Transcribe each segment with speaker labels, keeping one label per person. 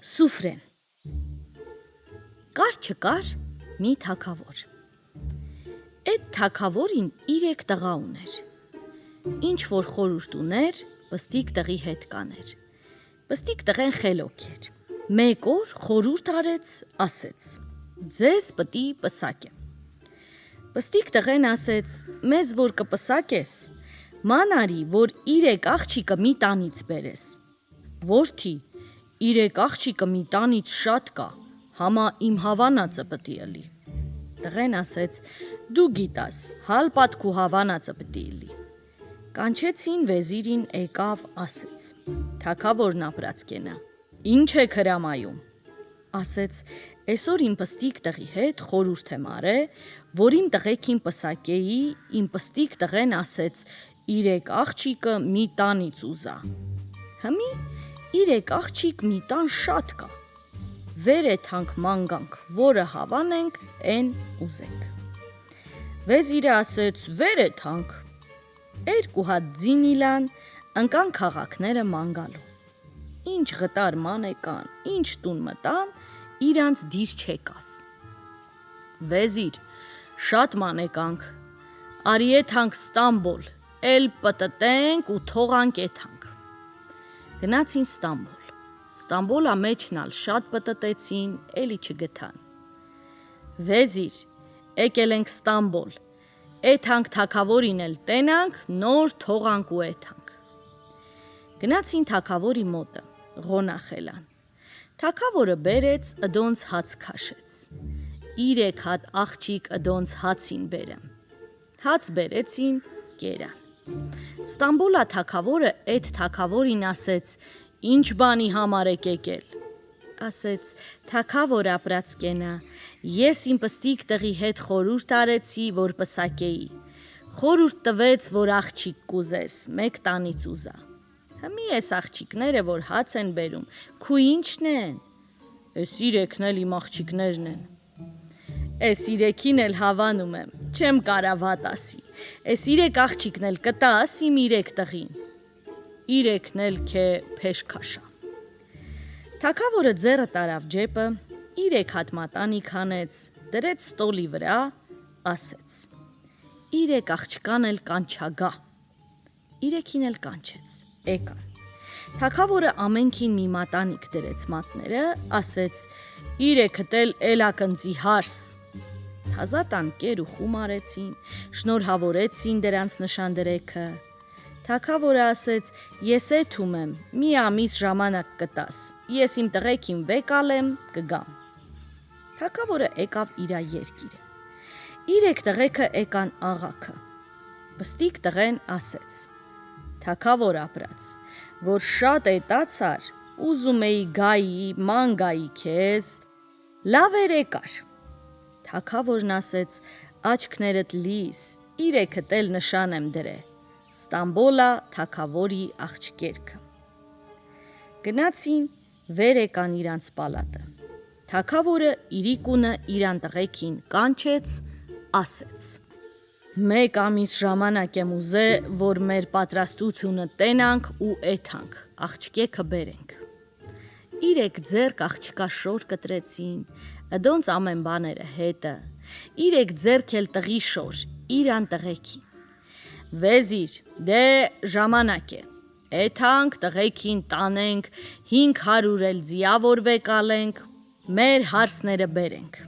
Speaker 1: Սուֆրեն Կար չկար մի թագավոր Էդ թագավորին 3 տղա ուներ Ինչ որ խորհուրդ ուներ պստիկ տղի հետ կաներ Պստիկ տղեն խելոք էր Մեկ օր խորհուրդ արեց ասեց Ձեզ պտի պսակեմ Պստիկ տղեն ասեց Մեզ որ կպսակես Ման արի որ 3 աղջիկը մի տանից բերես Որդի 3 աղջիկը մի տանից շատ կա, համա իմ հավանածը պտի ըլի։ Տղեն ասեց, դու գիտաս, հալպատք ու հավանածը պտի ըլի։ Կանչեցին վեզիրին եկավ ասեց, թագավորն ապրած կենա, ինչ եք հրամայում։ Ասեց, այսօր իմ պստիկ տղի հետ խորհուրդ եմ արե, որ իմ տղեկին պսակեի, իմ պստիկ տղեն ասեց, 3 աղջիկը մի տանից ուզա։ Հմի 3 աղջիկ մի տան շատ կա, վեր եթանք մանգանք, որը հավանենք, են ուզենք։ Վեզիրը ասեց, վեր եթանք, 2 հատ ձին իլան, ընկան քաղաքները մանգալու։ Ինչ գտար ման եկան, ինչ տուն մտան, իրանց դիր չեկավ։ Վեզիր, շատ ման եկանք, արի եթանք Ստամբոլ, էլ պտտենք ու թողանք եթանք։ Գնացին Ստամբոլ, Ստամբոլա մեջնալ շատ պտտեցին, էլի չգտան։ Վեզիր, եկել ենք Ստամբոլ, եթանք թագավորին էլ տենանք, նոր թողանք ու եթանք։ Գնացին թագավորի մոտը, ղոնախելան։ Թագավորը բերեց, ըդոնց հաց քաշեց։ 3 հատ աղջիկ ըդոնց հացին բերեմ։ Հաց բերեցին, կերան։ Ստամբոլա թագավորը էդ թագավորին ասեց, ինչ բանի համար եք եկել։ Ասեց, թագավոր ապրած կենա, ես իմ պստիկ տղի հետ խորհուրդ արեցի, որ պսակեի։ Խորհուրդ տվեց, որ աղջիկ կուզես, 1 տանից ուզա։ Հմի ես աղջիկները, որ հաց են բերում, քու ինչն են։ Էս 3-ն էլ իմ աղջիկներն են։ Էս 3-ին էլ հավանում եմ, չեմ կարա վատ ասի, էս 3 աղջիկն էլ կտաս իմ 3 տղին, 3-ն էլ քե փեշ քաշա։ Թագավորը ձեռը տարավ ջեպը, 3 հատ մատանիք հանեց, դրեց ստոլի վրա, ասեց. 3 աղջկան էլ կանչագա, 3-ին էլ կանչեց, եկան։ Թագավորը ամենքին մի մատանիք դրեց մատները, ասեց. 3-դ էլ էլակնձի հարս։ Հազատան կեր ու խում արեցին, շնորհավորեցին դրանց նշանդրեքը։ Թագավորը ասեց, ես եթում եմ, մի ամիս ժամանակ կտաս, ես իմ տղեկին վեկալեմ, կգամ։ Թագավորը եկավ իրա երկիրը։ 3 տղեկը եկան աղաքը։ Պստիկ տղեն ասեց, թագավոր ապրած, որ շատ էտացար, ուզում էի գայի, ման գայի քեզ, լավ էր եկար։ Թագավորն ասեց, աչքներդ լիս, 3-դ էլ նշան եմ դրե, Ստամբոլա թագավորի աղջկերքը։ Գնացին, վեր եկան իրանց պալատը։ Թագավորը իրիկունը իրան տղեկին կանչեց, ասեց. 1 ամիս ժամանակ եմ ուզե, որ մեր պատրաստությունը տենանք ու էթանք, աղջկեքը բերենք։ 3 ձեռք աղջկա շոր կտրեցին, ըդոնց ամեն բաները հետը, 3 ձեռք էլ տղի շոր, իրան տղեկին։ Վեզիր, դե ժամանակ է, էթանք տղեկին տանենք, 500 էլ ձիավոր վեկալենք, մեր հարսները բերենք։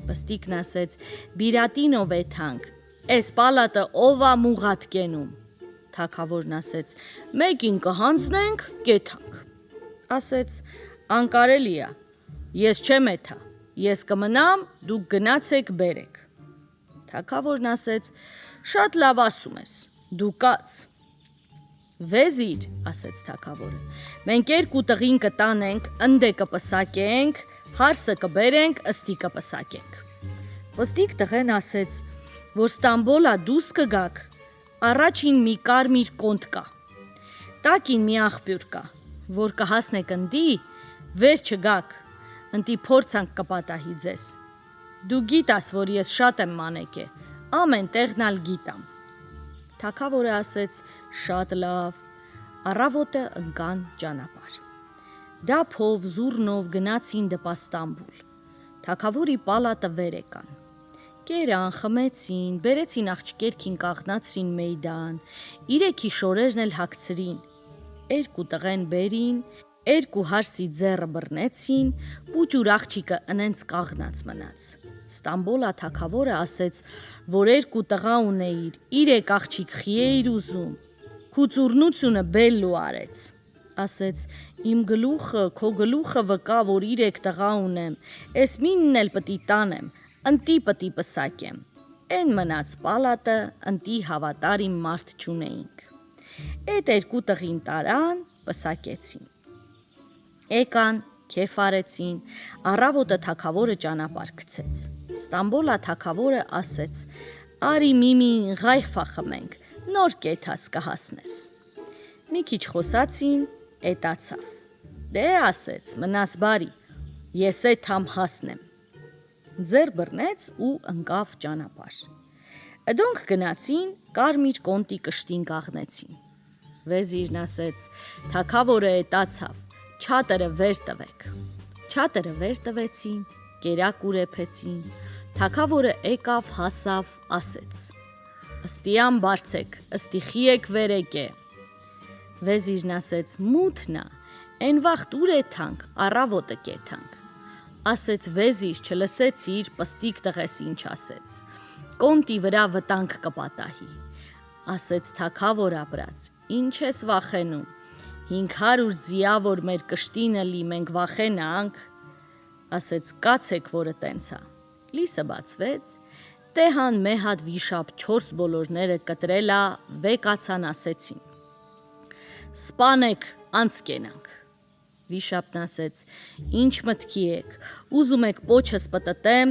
Speaker 1: Պստիկն ասեց, բիրատինով էթանք, էս պալատը ովա մուղատ կենում։ Թագավորն ասեց, մեկին կհանձնենք, կեթանք։ Ասեց, անկարելի է, ես չեմ էթա, ես կմնամ, դուք գնացեք բերեք։ Թագավորն ասեց, շատ լավ ասում ես, դու կաց։ Վեզիր, ասեց թագավորը, մենք 2 տղին կտանենք, ընդե կպսակենք, հարսը կբերենք, ըստի կպսակենք։ Պստիկ տղեն ասեց, որ Ստամբոլա դուս կգաք, առաջին մի կարմիր կոնտ կա, տակին մի աղբյուր կա, որ կհասնեք ընդի, վեր չգաք, ընդի փորձանք կպատահի ձեզ։ Դու գիտաս, որ ես շատ եմ մանեկե, ամեն տեղնալ գիտամ։ Թագավորը ասեց, շատ լավ, առավոտը ընկան ճանապարհ։ Դափով, զուռնով գնացին դպա Ստամբուլ։ Թագավորի պալատը վեր եկան։ Կերան, խմեցին, բերեցին աղջկերքին կաղնացրին մեյդան, 3 շորերն էլ հագցրին։ 2 տղեն բերին, 2 հարսի ձեռը բռնեցին, պուճուր աղջիկը ընենց կաղնած մնաց։ Ստամբոլա թագավորը ասեց, որ 2 տղա ունեիր, 3 աղջիկ խի էիր ուզում, քու ծուռնությունը բելլու արեց։ Ասեց, իմ գլուխը, քո գլուխը վկա, որ 3 տղա ունեմ, էս մինն էլ պտի տանեմ, ընտի պտի պսակեմ։ Էն մնաց պալատը, ընտի հավատարիմ մարդ չունեինք։ Էդ 2 տղին տարան, պսակեցին։ Եկան, քեֆ արեցին, առավոտը թագավորը ճանապարհ գցեց։ Ստամբոլա թագավորը ասեց, արի միմին ղայֆա խմենք, նոր կեթաս կհասնես։ Մի քիչ խոսացին, էտացավ։ Դե ասեց, մնաս բարի, ես էթամ հասնեմ։ Ձեր բռնեց ու ընկավ ճանապարհ։ Դոնք գնացին, կարմիր կոնտի կշտին կաղնեցին։ Վեզիրն ասեց, թագավորը էտացավ, չատերը վեր տվեք։ Չատերը վեր տվեցին, կերակ ուրեփեցին, թագավորը եկավ, հասավ, ասեց, ըստիան բարձեք, ըստի խիեք վեր եկե։ Վեզիրն ասեց, մութնա, են վաղտ ուր էթանք, առավոտը կեթանք։ Ասեց վեզիր, չլսեցիր, պստիկ տղես ինչ ասեց։ Կոնտի վրա վտանգ կպատահի։ Ասեց թագավոր ապրած, ինչ ես վախենում։ 500 ձիավոր մեր կշտինը լի, մենք վախենանք։ Ասեց կացեք, որը տենցա։ Լիսը բացվեց, տեհան մեհատ վիշապ 4 բոլորները կտրելա, վեկացան ասեցին։ Սպանեք, անցկենանք։ Վիշապն ասեց, ինչ մտքի եք, ուզում եք պոչս պտտեմ,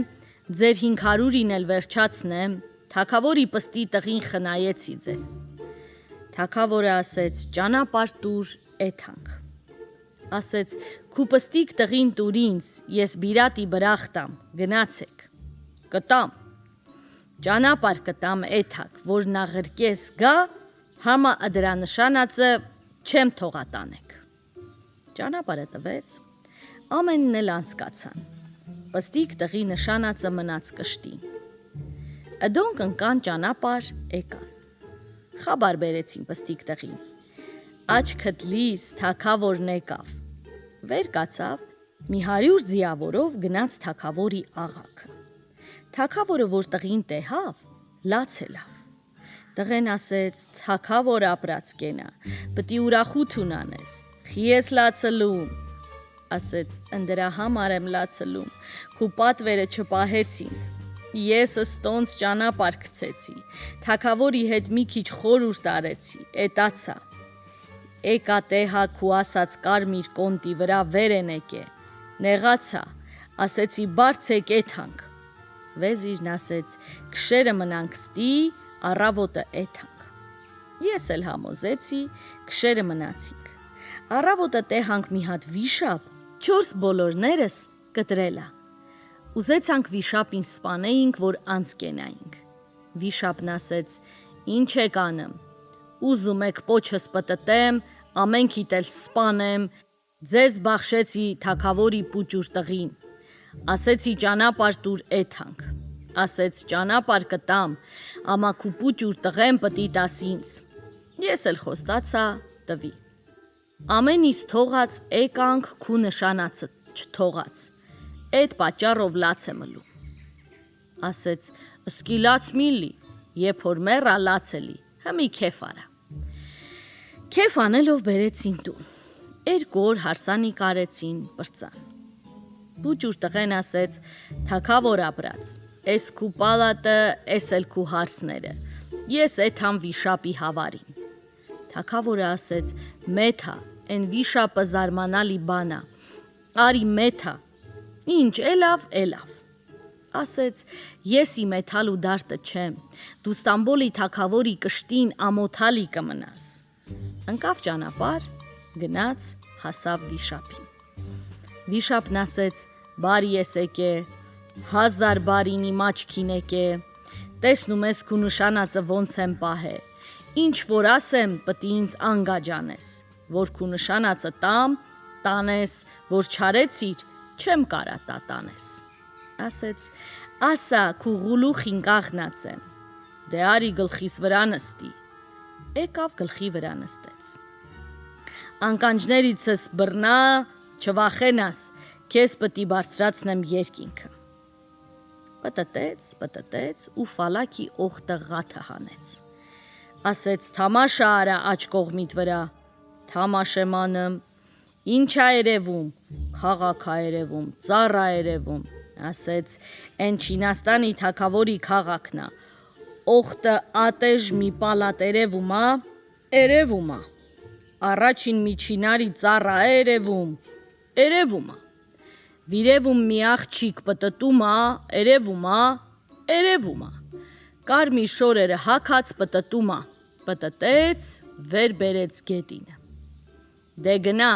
Speaker 1: ձեր 500-ին էլ վերջացնեմ, թագավորի պստի տղին խնայեցի ձեզ։ Թագավորը ասեց, ճանապարհ տուր, էթանք։ Ասեց, քու պստիկ տղին տուր ինձ, ես բիրատի բրախտամ, գնացեք։ Կտամ։ Ճանապարհ կտամ էթակ, որ նաղրկես գա, համա դրա նշանածը չեմ թողա տանեք։ Ճանապարհը տվեց, ամենն էլ անցկացան։ Պստիկ տղի նշանածը մնաց կշտին։ Դոնք ընկան ճանապարհ, եկան։ Խաբար բերեցին պստիկ տղին։ Աչքդ լիս, թագավորն եկավ։ Վեր կացավ, մի 100 ձիավորով գնաց թագավորի աղաքը։ Թագավորը, որ տղին տեսավ, լաց ելավ։ Տղեն ասեց, թագավոր ապրած կենա, պտի ուրախություն անես, խի ես լացլում։ Ասեց, ընդրա համար եմ լացլում, քու պատվերը չպահեցինք։ Ես ստոնց ճանապարհ գցեցի, թագավորի հետ մի քիչ խորհուրդ արեցի, էտացա։ Եկա տեհա քու ասած կարմիր կոնտի վրա վեր են եկե, նեղացա, ասեցի բարձեք էթանք։ Վեզիրն ասեց, քշերը մնանք ստի, առավոտը էթանք։ Ես էլ համոզեցի, քշերը մնացինք։ Առավոտը տեհանք մի հատ վիշապ, 4 բոլորներս կտրելա։ Ուզեցանք վիշապին սպանեինք, որ անցկենայինք։ Վիշապն ասեց, ինչ եք անում, ուզում եք պոչս պտտեմ, ամենքիդ էլ սպանեմ, ձեզ բախշեցի թագավորի պուճուր տղին, ասեցի ճանապարհ տուր էթանք, ասեց ճանապարհ կտամ, ամա քու պուճուր տղեմ պտի տաս ինձ, ես էլ խոստացա տվի։ Ամեն ինչ թողած եկանք քու նշանածը չթողած, էդ պատճառով լաց եմ ըլում։ Ասեց, ըսկի լաց միլի, երբ որ մեռա լաց էլի, հմի քեֆ արա։ Քեֆ անելով բերեցին տուն, 2 օր հարսանիք արեցին, պրծան։ Պուճուր տղեն ասեց, թագավոր ապրած, էս քու պալատը, էս էլ քու հարսները, ես էթամ վիշապի հավարին։ Թագավորը ասեց, մեթա, են վիշապը զարմանալի բանա, արի մեթա, ինչ էլավ, էլավ։ Ասեց, ես ի մեթալ ու դարտը չեմ, դու Ստամբոլի թագավորի կշտին ամոթալի կմնաս։ Ընկավ ճանապարհ, գնաց, հասավ վիշապին։ Վիշապն ասեց, բարի ես եկե, 1000 բարին իմ աչքին եկե, տեսնում ես քու նշանածը ոնց եմ պահե, ինչ որ ասեմ, պտի ինձ անգաջանես, որ քու նշանածը տամ, տանես, որ չարեցիր, չեմ կարա տա տանես։ Ասեց, ասա քու գուլուխին կաղնացեն, դե արի գլխիս վրա նստի, եկավ գլխի վրա նստեց։ Անկանջներիցս բռնա, չվախենաս, քեզ պտի բարձրացնեմ երկինքը։ Պտտեց ու ֆալակի օղտը ղաթը հանեց։ Ասեց թամաշա արա աջ կողմիդ վրա, թամաշ եմ անում, ինչ ա երևում, քաղաք ա երևում, ծառ ա երևում, ասեց են Չինաստանի թագավորի քաղաքն ա, օղտը ատեժ մի պալատ երևում ա, առաջին միջինարի ծառ ա երևում ա, վիրևում մի աղջիկ պտտում ա, երևում ա, կարմիր շորերը հագած պտտում ա, պտտեց, վեր բերեց գետինը։ Դե գնա,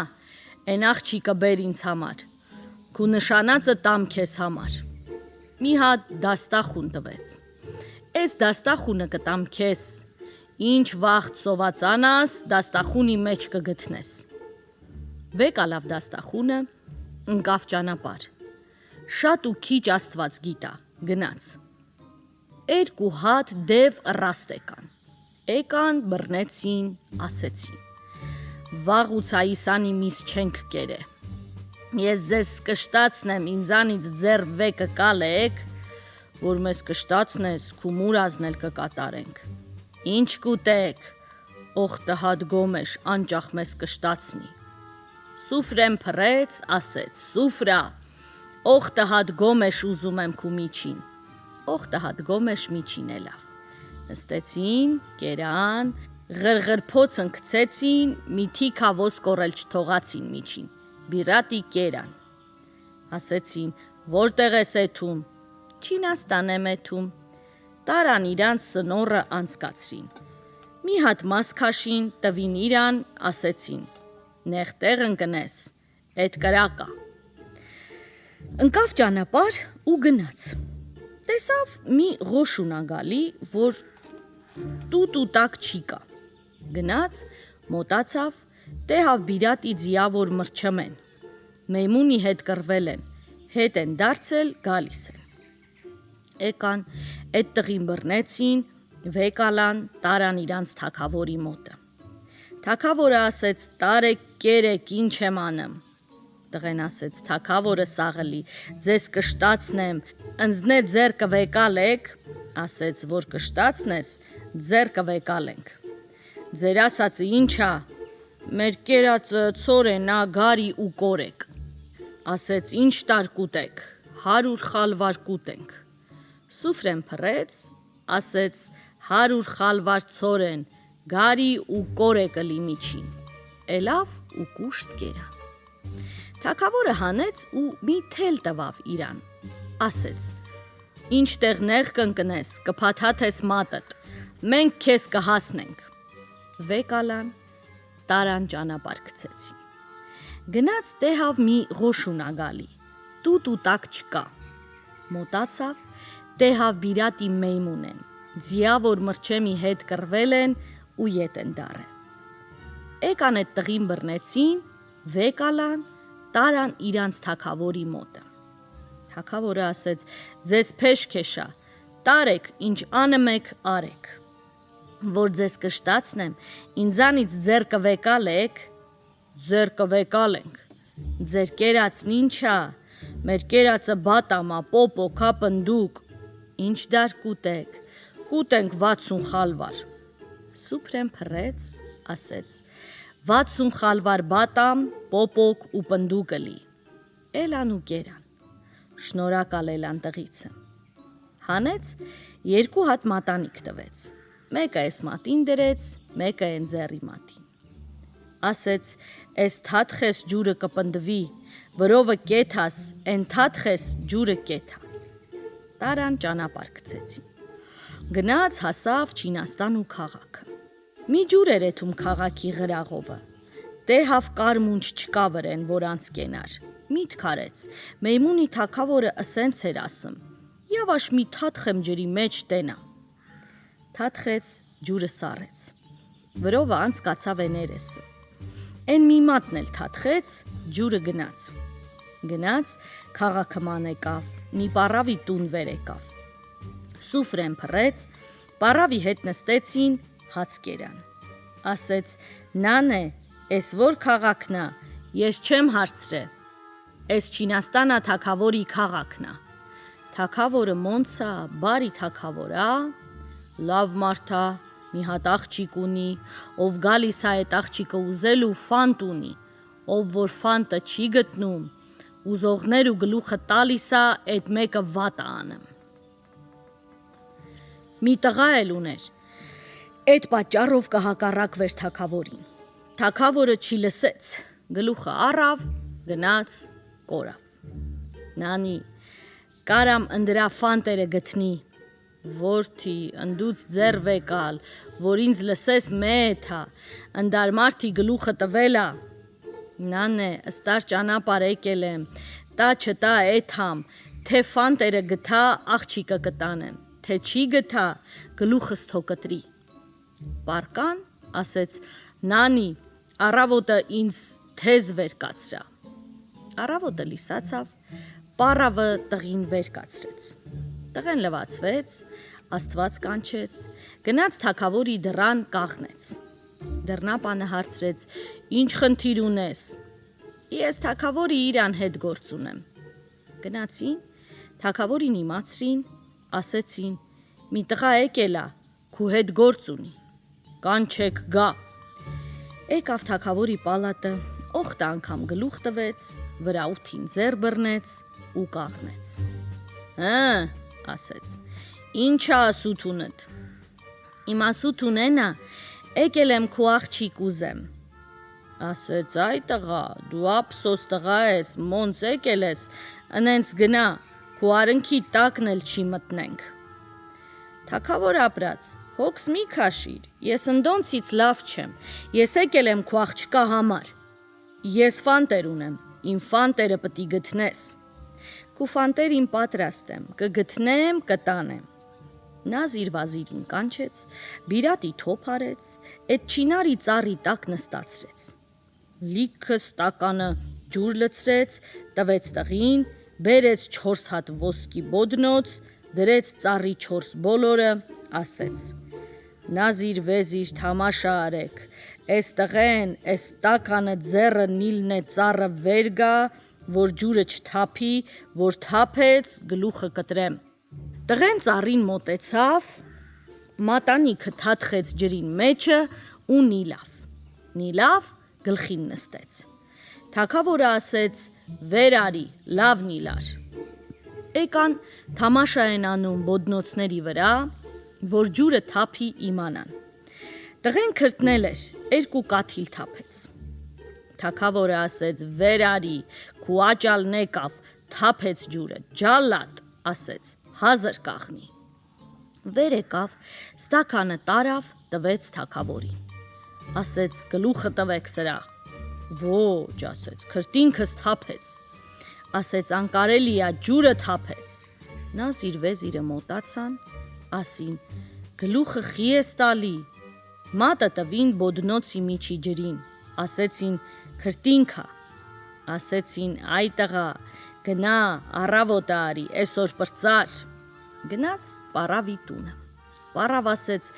Speaker 1: են աղջիկը բեր ինձ համար, քու նշանածը տամ քեզ համար։ Մի հատ դաստախուն տվեց։ Էս դաստախունը կտամ քեզ, ինչ վաղտ սովածանաս, դաստախունի մեջ կգտնես։ Վեկ ալավ դաստախունը, ընկավ ճանապար։ Շատ ու քիչ Աստված գիտա, գնաց։ Երկու հատ դև ռաստ եկան, բռնեցին, ասեցին. վաղուց Այսանի միս չենք կերե։ Ես ձեզ կշտացնեմ, ինձանից ձեր վեկը կալեք, որ մեզ կշտացնես, քու մուրազն էլ կկատարենք։ Ինչ կուտեք, օղտը հատ գոմեշ անճախ մեզ կշտացնի։ Սուֆրեն փռեց, ասեց, սուֆրա, օղտը հատ գոմեշ ուզում եմ քու միջին։ Օղտը հատ գոմեշ միջին ելավ։ Նստեցին, կերան, ղրղրփոց ընկցեցին, մի թիքա ոսկորել չթողացին միջին, բիրատի կերան։ Ասեցին, որտեղ ես էթում, Չինաստան եմ էթում, տարան իրանց սնորը անցկացրին, մի հատ մաս քաշին, տվին իրան, ասեցին, նեղտեղ ընկնես, էդ կրակա։ Ընկավ ճանապար ու գնաց։ Տեսավ մի ղոշուն ա գալի, որ տուտ ու տակ չի կա։ Գնաց, մոտացավ, տեսավ բիրատի ձիավոր մրջմեն։ Մեյմունի հետ կռվել են, հետ են դարձել, գալիս են։ Եկան, էդ տղին բռնեցին, վեկ ալան, տարան իրանց թագավորի մոտը։ Թագավորը ասեց, տարեք, կերեք, ինչ եմ անում։ Տղեն ասեց, թագավորը սաղելի, ձեզ կշտացնեմ, ընձնե ձեռքը վեկալեք, ասեց, որ կշտացնես, ձեռքը վեկալենք։ Ձեր ասածը ինչ ա, մեր կերածը ցորեն ա, գարի ու կորեք։ Ասեց, ինչ տար կուտեք, 100 խալվար կուտենք։ Սուֆրեն փռեց, ասեց, 100 խալվար ցորեն, գարի ու կորե կլի միջին, ելավ ու կուշտ կերան։ Թագավորը հանեց ու մի թել տվավ իրան, ասեց, ինչ տեղ նեղ կընկնես, կփաթաթես մատըտ, մենք քեզ կհասնենք։ Վեկ ալան, տարան ճանապար գցեցին։ Գնաց տեսավ մի ղոշուն ա գալի, տուտ ու տակ չկա։ Մոտացավ, տեսավ բիրատի Մեյմուն են, ձիավոր մրջեմի հետ կռվել են ու ետ են դարը։ Եկան էդ տղին բռնեցին, վեկ ալան, տարան իրանց թագավորի մոտը։ Թագավորը ասեց, ձեզ փեշք էշա, տարեք, ինչ անում եք, արեք։ Որ ձեզ կշտացնեմ, ինձանից ձեռքը վեկալեք, ձեռքը վեկալենք, ձեր կերածն ինչ ա, մեր կերածը բատամա, պոպո, քապնդուկ, ինչ դար կուտեք, կուտենք 60 խալվար։ Սուփրեն փռեց, ասեց, 60 խալվար բատամ, պոպոկ ու պնդուկ լի։ Էլան ու կերան։ Շնորհակալ ելան տղիցը։ Հանեց, 2 հատ մատանիք տվեց։ Մեկը էս մատին դրեց, մեկը են ձեռի մատին։ Ասեց, էս թաթխես ջուրը կպնդվի, վրովը կեթաս, են թաթխես ջուրը կեթա։ Տարան ճանապար գցեցին։ Գնաց հասավ Չինաստան ու քաղաքը։ Մի ջուր էր էթում քաղաքի ղրաղովը։ Տեսավ կարմունջ չկա վրեն, որ անցկենար։ Միտք արեց, Մեյմունի թագավորը ասենց էր ասում. Եվաշ մի թաթխեմ ջրի մեջ տենա։ Թաթխեց, ջուրը սառեց։ Վրովը անցկացավ էներեսը։ Էն մի մատն էլ թաթխեց, ջուրը գնաց, քաղաքը ման եկավ, մի պառավի տուն վեր եկավ, սուֆրեն փռեց, պառավի հետ նստեցին, հաց կերան, ասեց, նանե, էս որ քաղաքն ա, ես չեմ հարցրե, էս Չինաստանա թագավորի քաղաքն ա, թագավորը մոնց ա, բարի թագավոր ա, լավ մարդ ա, մի հատ աղջիկ ունի, ով գալիս ա այդ աղջիկը ուզելու ֆանտ ունի, ով որ ֆանտը չի գտնում, ուզողներ ու գլուխը տալիս ա, այդ մեկը վատ ա անում։ Մի տղա էլ ուներ, այդ պատճառով կհակառակվեր թագավորին, թագավորը չի լսեց, գլուխը առավ, գնաց, կորավ։ Նանի, կարամ ընդրա ֆանտերը գտնի, Որդի, ընդուց ձեր վեկալ, որ ինձ լսես մեթա, ընդար մարդի գլուխը տվել ա, նանե, ըստար ճանապար եկել եմ, տա չտա էթամ, թե ֆանտերը գթա աղջիկը կտանեմ, թե չի գթա գլուխս թո կտրի։ Պարկան ասեց, նանի, առավոտը ինձ թեզ վեր կացրա։ Առավոտը լիսացավ, պառավը տղին վեր կացրեց։ Տղեն լվացվեց, Աստված կանչեց, գնաց թագավորի դռան կաղնեց։ Դռնապանը հարցրեց, ինչ խնդիր ունես։ Ես թագավորի իրան հետ գործ ունեմ։ Գնացին, թագավորին իմացրին, ասեցին, մի տղա եկել ա, քու հետ գործ ունի։ Կանչեք գա։ Եկավ թագավորի պալատը, օխտը անգամ գլուխ տվեց, վրա ութին ձեռ բռնեց ու կաղնեց։ Ասեց, ինչ ա ասութունըտ։ Իմ ասութունեն ա, եկել եմ քու աղջիկ ուզեմ։ Ասեց, այ տղա, դու ափսոս տղա ես, մոնց եկել ես, ընենց գնա, քու արնքի տակն էլ չի մտնենք։ Թագավոր ապրած, հոգս մի քաշիր, ես ընդոնցից լավ չեմ, ես եկել եմ քու աղջկա համար։ Ես ֆանտեր ունեմ, իմ ֆանտերը պտի գտնես։ Քու ֆանտերին պատրաստ եմ, կգտնեմ, կտանեմ։ Նա զիրվազիրին կանչեց, բիրատի թոփ արեց, այդ չինարի ծառի տակ նստացրեց։ Լիքը ստականը ջուր լցրեց, տվեց տղին, բերեց 4 հատ ոսկի բոդնոց, դրեց ծառի 4 բոլորը, ասեց. Նազիր վեզիր թամաշա արեք, էս տղեն, էս ստականը ձեռը նիլն է ծառը վեր գա, որ ջուրը չթափի, որ թափեց, գլուխը կտրեմ։ Տղեն ծառին մոտեցավ, մատանիքը թաթխեց ջրին մեջը ու նիլավ, գլխին նստեց։ Թագավորը ասեց, վեր արի, լավ նիլար։ Եկան թամաշա են անում բոդնոցների վրա, որ ջուրը թափի իմանան։ Տղեն քրտնել էր, 2 կաթիլ թափեց։ Թագավորը ասեց, վեր արի, քու աճալն եկավ, թափեց ջուրը, ջալատ, ասեց, 1000 կաղնի։ Վեր եկավ, ստականը տարավ, տվեց թագավորին։ Ասեց, գլուխը տվեք սրա։ Ոչ, ասեց, քրտինքս թափեց։ Ասեց, անկարելի ա, ջուրը թափեց։ Նա զիրվեզիրը մոտացան, ասին, գլուխը խի ես տալի։ Մատը տվին բոդնոցի միջի ջրին, ասեցին, քրտինքա, ասեցին, այ տղա, գնա, առավոտը արի, այսօր պրծար։ Գնաց պառավի տունը։ Պառավ ասեց,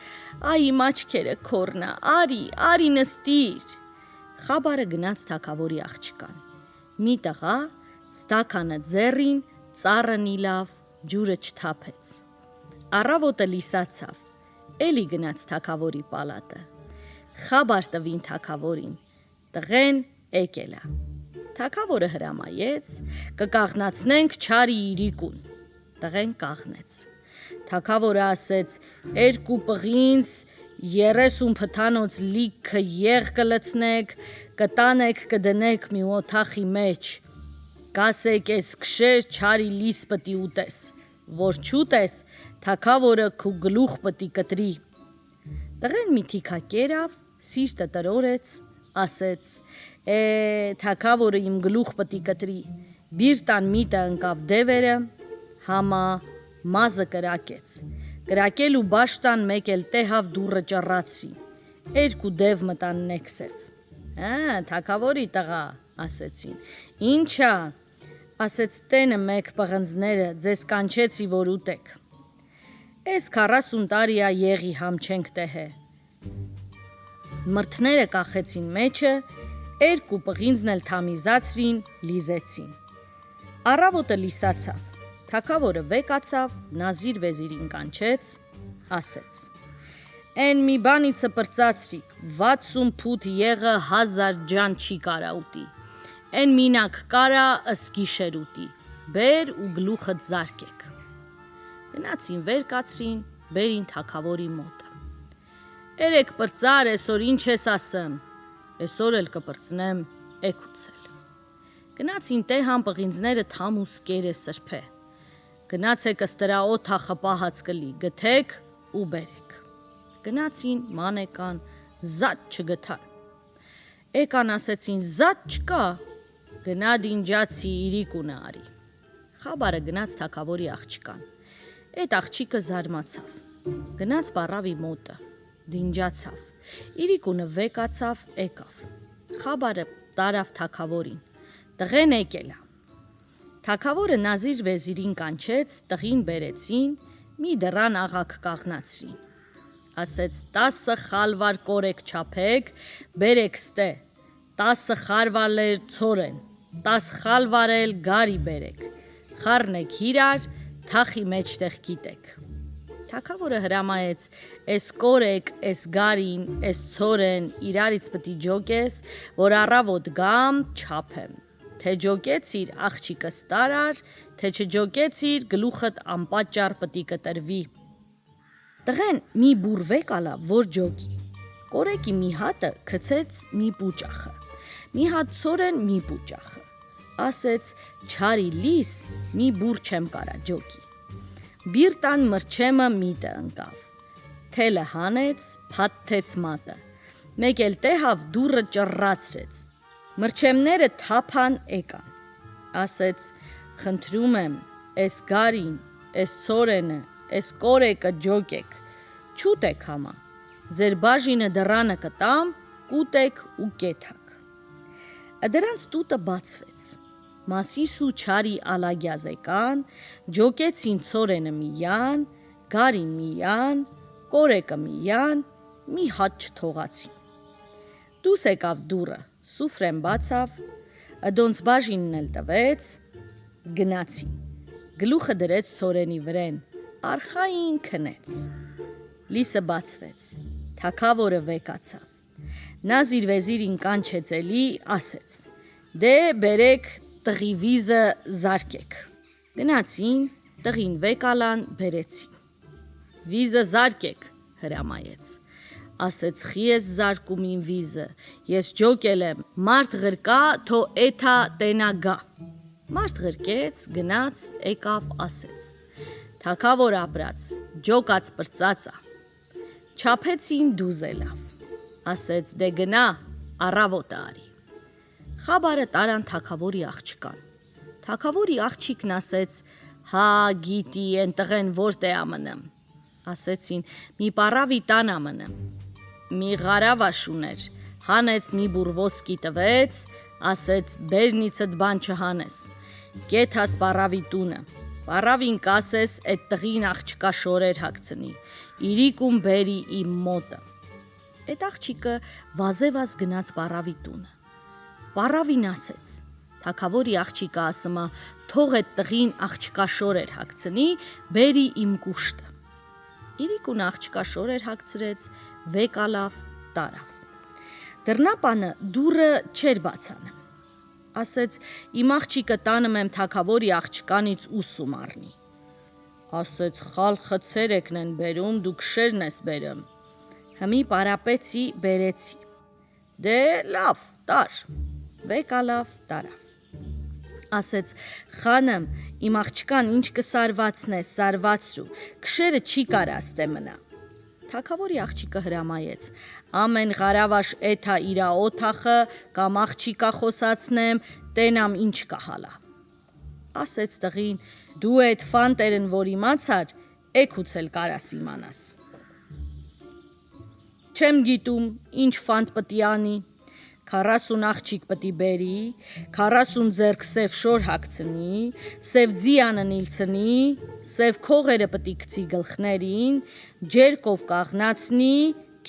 Speaker 1: այ իմ աչքերը քորնա, արի նստիր։ Խաբարը գնաց թագավորի աղջկան։ Մի տղա, ստականը ձեռին, ծառը նիլավ, ջուրը չթափեց։ Առավոտը լիսացավ, էլի գնաց թագավորի պալատը։ Խաբար տվին թագավորին, տղեն եկել ա։ Թագավորը հրամայեց, կկաղնացնենք չարի իրիկուն։ Տղեն կաղնեց։ Թագավորը ասեց, 2 պղինձ, 30 փթանոց լիքը եղ կլցնեք, կտանեք, կդնեք մի օթախի մեջ, կասեք ես քշեր չարի լիս պտի ուտես, որ չուտես, թագավորը քու գլուխ պտի կտրի։ Տղեն մի թիքա կերավ, սիրտը տրորեց, ասեց, թագավորը իմ գլուխ պտի կտրի, բիրտան միտը ընկավ դևերը, համա մազը կրակեց, կրակել ու բաշտան մեկ էլ տեհավ դուրը ճռացրի, 2 դև մտան նեքսև, Թագավորի տղա, ասեցին։ Ինչա, ասեց տենը մեկ պղնձները, ձեզ կանչեցի, որ ուտեք։ Էս 40 տարիա եղի համ չենք տեհե։ Մրթները կախեցին մեջը, երկու պղինձն էլ թամիզացրին, լիզեցին։ Առավոտը լիսացավ, թագավորը վեկացավ, նազիր վեզիրին կանչեց, ասեց. Են մի բանիցը պրծացրիք, 60 փութ եղը 1000 ջան չի կարա ուտի, են մինակ կարա ըս գիշեր ուտի, բեր ու գլուխըտ զարկեք։ Գնացին վեր կացրին, բերին թագավորի մոտը։ Երեք պրծար, այսօր ինչ ես ասեմ, այսօր էլ կպրծնեմ, էքուցել։ Գնացին տեհան պղինձները թամ ու սկեր է սրբե։ Գնացեք ըստրա օթախը պահած կլի, գթեք ու բերեք։ Գնացին, ման եկան, զատ չգթան։ Եկան ասեցին, զատ չկա, գնա դինջացի իրիկունը արի։ Խաբարը գնաց թագավորի աղջկան։ Էդ աղջիկը զարմացավ, գնաց պարավի մոտը, դինջացավ, իրիկունը վեկացավ, եկավ։ Խաբարը տարավ թագավորին, տղեն եկելա։ Թագավորը նազիր վեզիրին կանչեց, տղին բերեցին, մի դռան աղակ կաղնացրին։ Ասեց 10 խալվար կորեք չափեք, բերեք ստե, 10 խարվալեր ցորեն, 10 խալվարել գարի բերեք, խառնեք իրար, թախի մեջտեղ գիտեք։ Թագավորը հրամայեց, էս կորեք, էս գարին, էս ցորեն, իրարից պտի ջոկես, որ առավոտ գամ, չափեմ։ Թե ջոկեցիր աղջիկս տարար, թե չջոկեցիր գլուխդ անպատճառ պտի կտրվի։ Տղեն մի բուր վեկալա, որ ջոկի։ Կորեկի մի հատը գցեց մի պուճախը, մի հատ ցորեն մի պուճախը։ Ասեց, չարի լիս, մի բուր չեմ կարա ջոկի։ Բիրտան մրչեմը միտը ընկավ։ Թելը հանեց, փաթթեց մատը։ Մեկ էլ տեհավ դուրը ճռռացրեց։ Մրչեմները թափան եկան։ Ասեց, խնդրում եմ, էս գարին, էս ցորենը, էս կորեկը ջոկեք, չուտեք համա, ձեր բաժինը դռանը կտամ, կուտեք ու կեթակ։ Դրանց տուտը բացվեց, մասիս ու չարի ալագյազ եկան, ջոկեցին ցորենը միյան, գարին միյան, կորեկը միյան, մի հատ չթողացին։ Դուս եկավ դուրը, սուֆրեն բացավ, դոնց բաժինն էլ տվեց, գնացին, գլուխը դրեց ցորենի վրեն, արխային քնեց։ Լիսը բացվեց, թագավորը վեկացավ։ Նազիր վեզիրին կանչեց էլի, ասեց. Դե բերեք տղի վիզը զարկեք։ Գնացին, տղին վեկալան բերեցին։ Վիզը զարկեք, հրամայեց։ Ասեց, խի ես զարկում ին վիզը, ես ջոկել եմ, մարդ ղրկա, թո էթա տենա գա։ Մարդ ղրկեց, գնաց, եկավ, ասեց. Թագավոր ապրած, ջոկած պրծածա։ Չափեցին դուզելավ, ասեց դե գնա, առավոտը արի։ Խաբարը տարան թագավորի աղջկան։ Թագավորի աղջիկն ասեց, հա գիտի են տղեն որտե ամնեմ։ Ասեցին, մի պարավի տան ամնեմ։ Մի ғարավաշ ուներ, հանեց մի բուր ոսկի տվեց, ասեց բերնիցդ բան չհանես, կեթաս պարավի տունը։ Պարավին կասես, էդ տղին աղջկա շորեր հագցնի, իրիկում բերի իմ մոտը։ Էդ աղջիկը վազևազ գնաց պարավի տունը։ Պարավին ասեց, թագավորի աղջիկը ասմա, թող էդ տղին աղջկա շորեր հագցնի, բերի իմ կուշտը։ Իրիկուն աղջկա շորեր հագցրեց, վեկալավ, տարավ։ Դռնապանը դուրը չեր բացանը։ Ասեց, իմ աղջիկը տանում եմ թագավորի աղջկանից ուսում առնի։ Ասեց, խալխը ցերեկն են բերում, դու քշերն ես բերում։ Հմի պարապեցի, բերեցի։ Դե լավ, տար։ Վեկալավ, տարավ։ Ասեց, խանեմ, իմ աղջկան ինչ կսարվածնես, սարվածրու, քշերը չի կարաստե մնա։ Թագավորի աղջիկը հրամայեց, ամեն ғարավաշ էթա իրա օթախը կամ աղջիկա խոսացնեմ, տենամ ինչ կահալա։ Ասեց տղին, դու էդ ֆանտերն որ իմացար, էքուցել կարաս իմանաս։ Չեմ գիտում, ինչ ֆանտ պտի անի, 40 աղջիկ պտի բերի, 40 ձեռք սև շոր հագցնի, սև ձիանը նիլցնի, սև քողերը պտի գցի գլխներին, ջերկով կաղնացնի,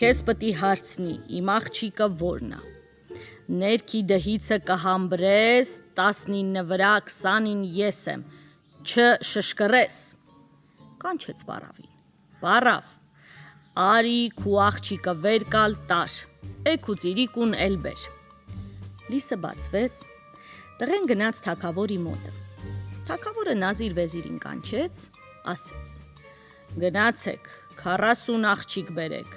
Speaker 1: քեզ պտի հարցնի, իմ աղջիկը որն է։ Ներքի դհիցը կհամբրես, 19 վրա 20-ին ես եմ, չշշկրես։ Կանչեց պարավին, պարավ, արի քու աղջիկը վեր կալ տար, էք ու ծիրիկուն էլ բեր։ Լիսը բացվեց, տղեն գնաց թագավորի մոտը։ Թագավորը նազիր վեզիրին կանչեց, ասեց. Գնացեք, 40 աղջիկ բերեք,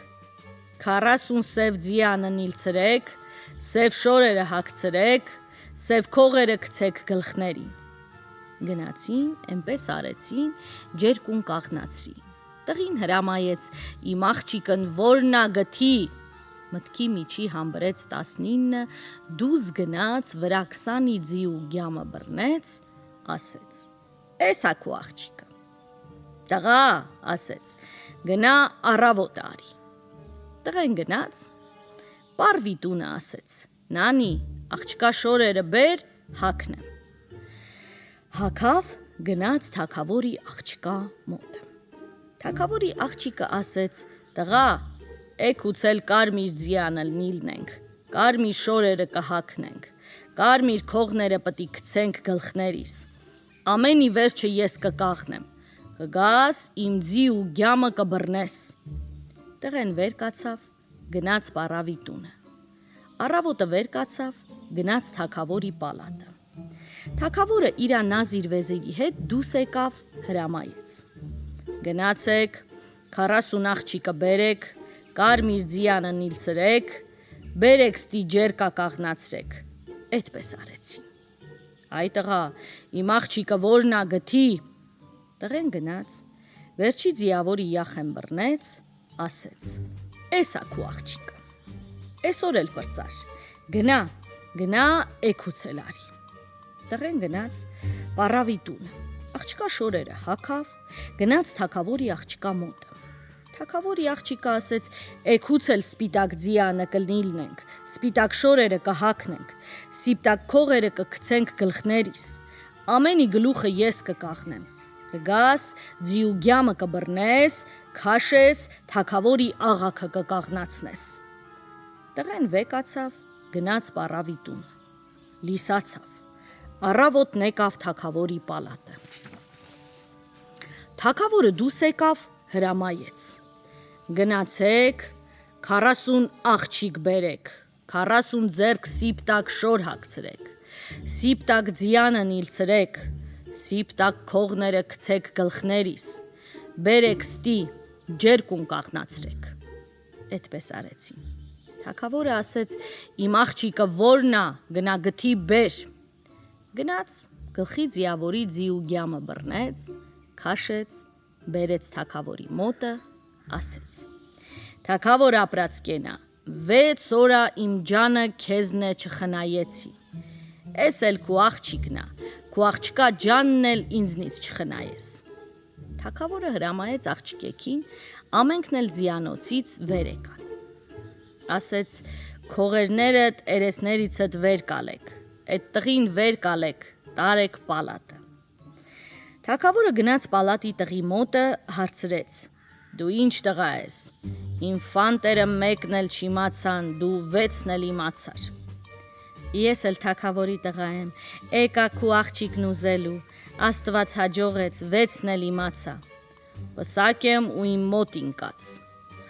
Speaker 1: 40 սև ձիանը նիլցրեք, սև շորերը հագցրեք, սև քողերը գցեք գլխներին։ Գնացին, էնպես արեցին, ջերկուն կաղնացրին։ Տղին հրամայեց, իմ աղջիկն որնա գթի, մտքի միջի համբրեց 19, դուզ գնաց, վրա 20-ի ձի ու գյամը բռնեց, ասեց. Էս հա քու աղջիկը։ Տղա, ասեց, գնա առավոտ արի։ Տղեն գնաց, պարվի տունը ասեց, նանի, աղջկա շորերը բեր, հագնեմ։ Հագավ, գնաց թագավորի աղջկա մոտը։ Թագավորի աղջիկը ասեց. տղա, էք ուցել կարմիր ձիանը նիլնենք, կարմիր շորերը կհագնենք, կարմիր քողները պտի գցենք գլխներիս, ամենի վերջը ես կկաղնեմ, կգաս իմ ձի ու գյամը կբռնես։ Տղեն վեր կացավ, գնաց պարավի տունը։ Առավոտը վեր կացավ, գնաց թագավորի պալատը։ Թագավորը իր նազիր վեզիրի հետ դուս եկավ, հրամայեց. Գնացեք, 40 աղջիկը բերեք, կարմիր ձիանը նիլցրեք, բերեք ստի ջերկա կաղնացրեք։ Էդպես արեցին։ Այ տղա, իմ աղջիկը որնա գթի։ Տղեն գնաց, վերջի ձիավորի յախեն բռնեց, ասեց. Էս ա քու աղջիկը։ Էսօր էլ պրծար, գնա, էքուցել արի։ Տղեն գնաց, պարավի տունը, աղջկա շորերը հագավ, գնաց թագավորի աղջկա մոտը։ Թագավորի աղջիկը ասեց. էքուցել սպիտակ ձիանը կնիլնենք, սպիտակ շորերը կհագնենք, սպիտակ քողերը կգցենք գլխներիս, ամենի գլուխը ես կկաղնեմ, կգաս, ձի ու գյամը կբռնես, քաշես, թագավորի աղաքը կկաղնացնես։ Տղեն վեկացավ, գնաց պարավի տունը, լիսացավ, առավոտն եկավ թագավորի պալատը։ Թագավորը դուս եկավ, հրամայեց. Գնացեք, 40 աղջիկ բերեք, 40 ձեռք սիպտակ շոր հագցրեք, սիպտակ ձիանը նիլցրեք, սիպտակ քողները գցեք գլխներիս, բերեք ստի, ջերկուն կաղնացրեք։ Էդպես արեցին։ Թագավորը ասեց. իմ աղջիկը որնա, գնա գթի բեր։ Գնաց, գլխի ձիավորի ձի ու գյամը բռնեց, քաշեց, բերեց թագավորի մոտը, ասեց. Թագավոր ապրած կենա, 6 օրա իմ ջանը քեզնե չխնայեցի, էս էլ քու աղջիկնա, քու աղջկա ջանն էլ ինձնից չխնայես։ Թագավորը հրամայեց աղջիկեքին, ամենքն էլ ձիանոցից վեր եկան։ Ասեց. քողերներդ երեսներիցդ վեր կալեք, այդ տղին վեր կալեք, տարեք պալատը։ Թագավորը գնաց պալատի տղի մոտը, հարցրեց. դու ինչ տղա ես, իմ ֆանտերը մեկն էլ չիմացան, դու 6-ն էլ իմացար։ Ես էլ թագավորի տղա եմ, եկա քու աղջիկն ուզելու, Աստված հաջողեց, 6-ն էլ իմացա։ Պսակ եմ ու իմ մոտ ինկած,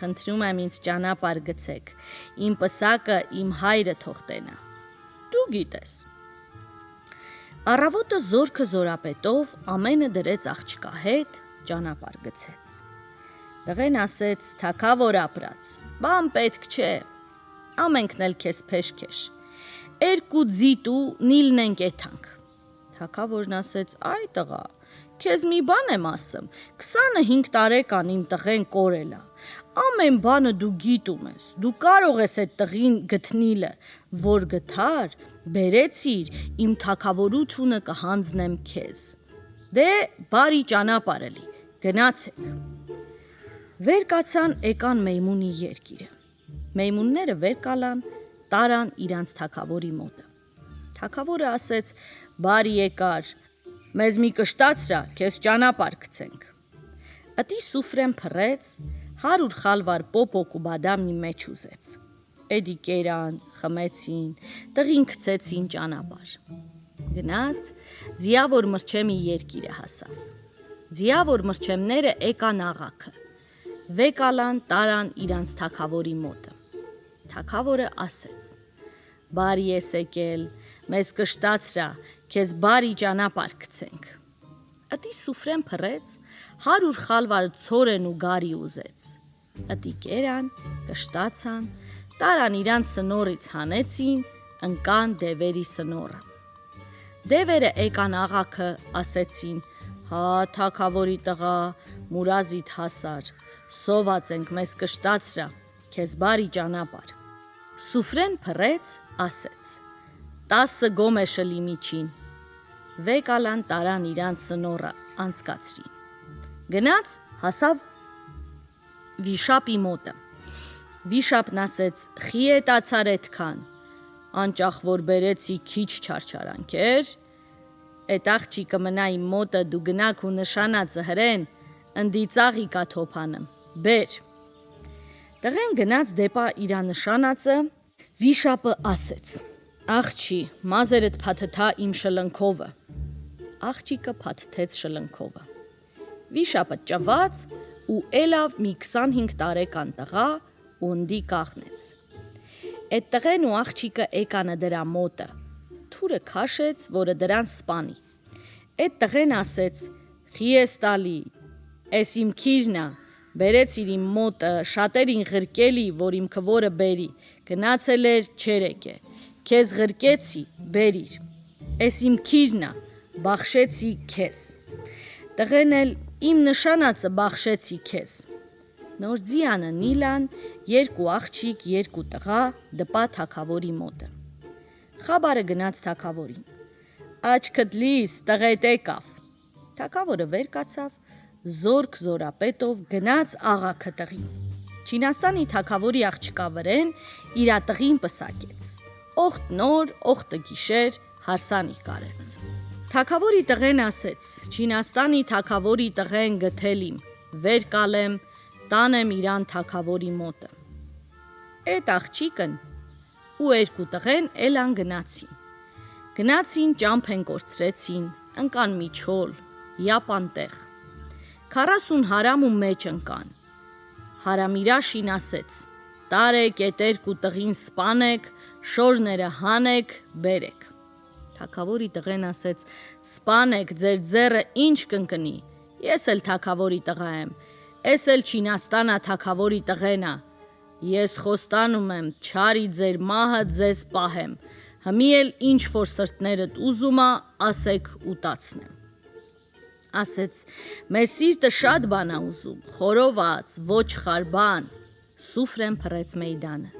Speaker 1: խնդրում եմ ինձ ճանապարհ գցեք, իմ պսակը իմ հայրը թող տենա։ Դու գիտես։ Առավոտը զորքը զորապետով ամենը դրեց աղջկա հետ, ճանապարհ գցեց։ Տղեն ասեց. թագավոր ապրած, բան պետք չէ, ամենքն էլ քեզ փեշքեշ, 2 ձիտու նիլնենք էթանք։ Թագավորն ասեց. այ տղա, քեզ մի բան եմ ասում, 25 տարեկան իմ տղեն կորելա, ամեն բանը դու գիտում ես, դու կարող ես այդ տղին գտնիլը, որ գթար, բերեցիր, իմ թագավորությունը կհանձնեմ քեզ։ Դե բարի ճանապարհ էլի, գնացեք։ Վեր կացան եկան Մեյմունի երկիրը։ Մեյմունները վեր կալան, տարան իրանց թագավորի մոտը։ Թագավորը ասեց. «Բարի եկար, մեզ մի կշտացրա, քեզ ճանապարհ գցենք»։ Ըտի Սուֆրեն փռեց, 100 խալվար պոպոկ ու բադամի մեջ ուզեց։ Էդի կերան, խմեցին, տղին գցեցին ճանապարհ։ Գնաց, ձիավոր մրջեմի երկիրը հասավ։ Ձիավոր մրջեմները եկան աղաքը։ Վեկալան տարան իրանց թագավորի մոտը։ Թագավորը ասեց. «Բարի ես եկել, մեզ կշտացրա, քեզ բարի ճանապարհ գցենք»։ Ըտի Սուֆրեն փռեց, 100 խալվար ցորեն ու գարի ուզեց։ Ըտի կերան, կշտացան, տարան իրանց սնորից հանեցին, ընկան դևերի սնորը։ Դևերը եկան աղաքը, ասեցին. «Հա, թագավորի տղա, մուրազիդ հասար, սոված ենք, մեզ կշտացրա, քեզ բարի ճանապարհ»։ Սուֆրեն փռեց, ասեց. 10 գոմեշլի միջին։ Վեկալան տարան իրանց սնորը անցկացրին։ Գնաց, հասավ վիշապի մոտը։ Վիշապն ասեց. «Խի էտացար էդքան, անճախ որ բերեցի քիչ չարչարանքեր, էդ աղջիկը մնա իմ մոտը, դու գնաք ու նշանածը հրեն, ընդի ծաղի կա թոփանը, բեր»։ Տղեն գնաց դեպա իրա նշանածը, վիշապը ասեց. «Աղջի, մազերդ փաթթա իմ շլնքովը»։ Աղջիկը փաթթեց շլնքովը։ Վիշապը ճված ու ելավ մի 25 տարեկան տղա ու ընդի կաղնեց։ Էդ տղեն ու աղջիկը եկանը դրա մոտը, թուրը քաշեց, որը դրան սպանի։ Էդ տղեն ասեց. «Խի ես տալի, էս իմ քիրնա, բերեցիր իմ մոտը, շատերին ղրկելի, որ իմ քվորը բերի, գնացել էր չերեկե, քեզ ղրկեցի, բերիր, էս իմ քիրնա, բախշեցի քեզ»։ Տղեն էլ իմ նշանածը բախշեցի քեզ։ Նոր ձիանը նիլան, 2 աղջիկ, 2 տղա դպա թագավորի մոտը։ Խաբարը գնաց թագավորին. «Աչքդ լիս, տղետ եկավ»։ Թագավորը վեր կացավ, զորք զորապետով գնաց աղաքը տղին։ Չինաստանի թագավորի աղջկա վրեն իրա տղին պսակեց։ Օխտ նոր, օխտը գիշեր, հարսանիք կարեց։ Թագավորի տղեն ասեց. «Չինաստանի թագավորի տղեն գթել իմ, վեր կալեմ, տանեմ իրան թագավորի մոտը»։ Էդ աղջիկն ու 2 տղեն էլան գնացին։ Գնացին, ճամփեն կորցրեցին, ընկան մի չոլ, յապան տեղ։ 40 հարամու մեջ ընկան։ Հարամիրաշին ասեց. «Տարեք էդ 2 տղին սպանեք, շորժները հանեք, բերեք»։ Թագավորի տղեն ասեց. «Սպանեք, ձեր ձեռը ինչ կընկնի, ես էլ թագավորի տղա եմ, ես էլ Չինաստանա թագավորի տղենա, ես խոստանում եմ, չարի ձեր մահը ձեզ պահեմ, հմի էլ ինչ որ սրտներդ ուզումա, ասեք ուտացնեմ»։ Ասեց. «Մեր սիրտը շատ բան ա ուզում, խորոված, ոչխար բան»։ Սուֆրեն փռեց մեյդանը։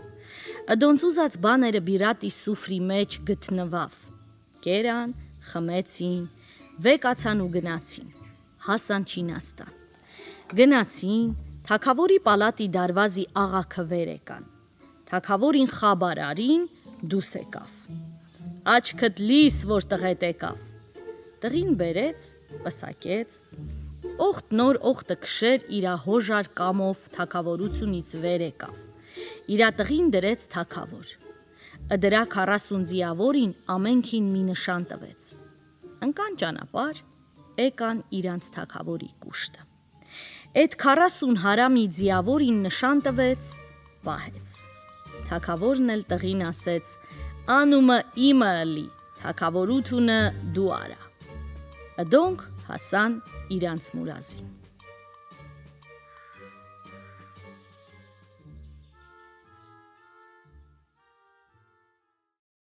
Speaker 1: Ըդոնց ուզած բաները բիրատի սուֆրի մեջ գտնվավ։ Կերան, խմեցին, վեկացան ու գնացին, հասան Չինաստան։ Գնացին, թագավորի պալատի դարվազի աղաքը վեր եկան։ Թագավորին խաբար արին, դուս եկավ։ «Աչքդ լիս, որ տղետ եկավ»։ Տղին բերեց, պսակեց, օխտ նոր օխտը քշեր իրա հոժար կամով թագավորությունից վեր եկավ։ Իրա տղին դրեց թագավոր։ Դրա 40 ձիավորին ամենքին մի նշան տվեց։ Ընկան ճանապարհ, եկան իրանց թագավորի կուշտը։ Էդ 40 հարամի ձիավորին նշան տվեց, պահեց։ Թագավորն էլ տղին ասեց. «Անումը իմը ըլի, թագավորությունը դու արա»։ Ըդոնք հասան իրանց մուրազին։